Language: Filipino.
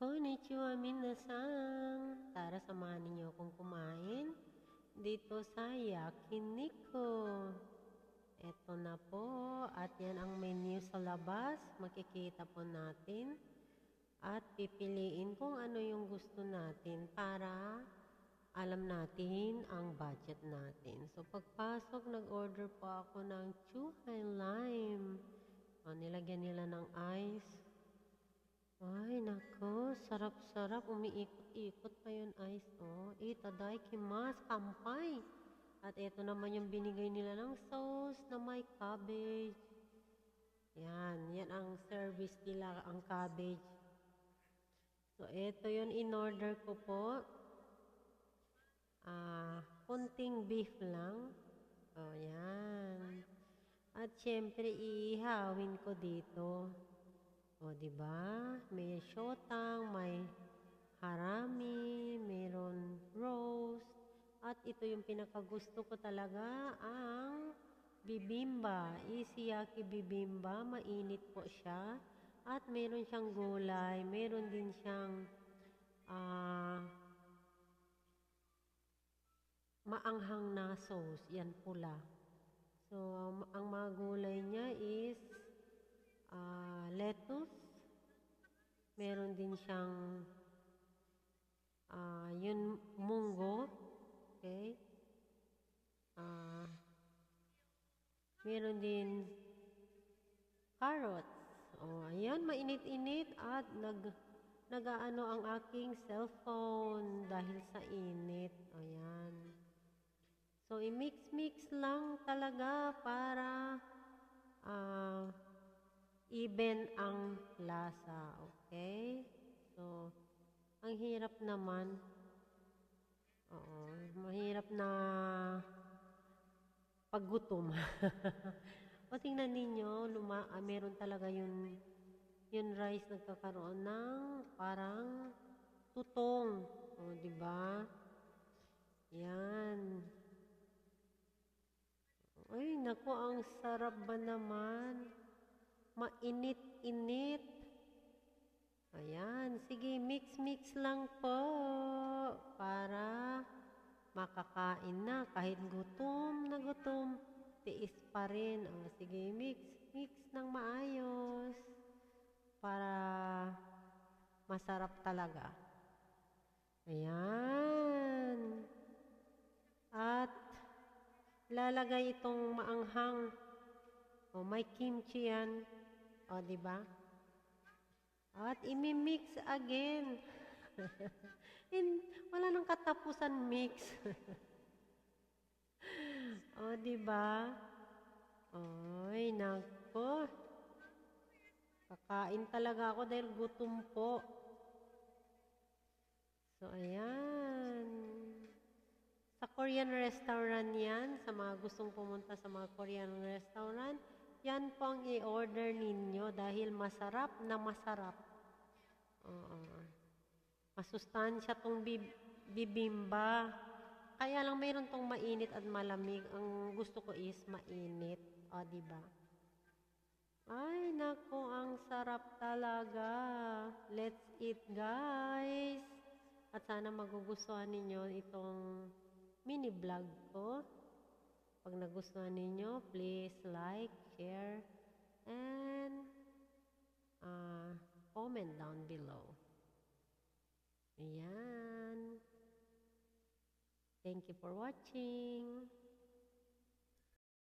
Konnichiwa minasan! Tara, samahan ninyo akong kumain dito sa Yakiniku. Eto na po, at yan ang menu sa labas. Makikita po natin. At pipiliin kung ano yung gusto natin para alam natin ang budget natin. So pagpasok, nag-order po ako ng Chuhay Lime. Nilagyan nila ng ice. Ay, nako, sarap-sarap. Umiikot-ikot pa yun, ice, oh. Itadakimasu, kampay. At ito naman yung binigay nila ng sauce na may cabbage. Yan ang service nila, ang cabbage. So, ito yun, in-order ko po. Kunting beef lang. Oh, yan. At syempre, iihawin ko dito. O, diba? May shotang, may harami, mayroon roast. At ito yung pinakagusto ko talaga, ang bibimba. Isiyaki bibimba. Mainit po siya. At mayroon siyang gulay. Mayroon din siyang maanghang na sauce. Yan pula. So, ang mga gulay niya is lettuce, meron din siyang yun munggo, okay? Meron din carrots. Ayan, mainit-init at nag-aano ang aking cellphone dahil sa init. Ayan. So, i-mix-mix lang talaga para even ang lasa, okay? So, ang hirap naman. Oo, mahirap na paggutom. O, tingnan ninyo, meron talaga yung rice nagkakaroon ng parang tutong. O, diba? Yan. Ay, naku, ang sarap ba naman? Mainit-init. Ayan, sige, mix-mix lang po para makakain na. Kahit gutom na gutom, tiis pa rin. Sige, mix ng maayos para masarap talaga. Ayan. At lalagay itong maanghang. May kimchi yan. Diba? At imi-mix again. Wala nang katapusan mix. Diba? Ay, nako. Kakain talaga ako dahil gutom po. So, ayan. Sa Korean restaurant yan, sa mga gustong pumunta sa mga Korean restaurant, yan po ang i-order ninyo dahil masarap na masarap. Masustansya tong bibimba. Kaya lang mayroon tong mainit at malamig. Ang gusto ko is mainit. Diba? Ay, naku, ang sarap talaga. Let's eat, guys. At sana magugustuhan ninyo itong mini vlog ko. Pag nagustuhan ninyo, please like, share, and comment down below. Ayan. Thank you for watching.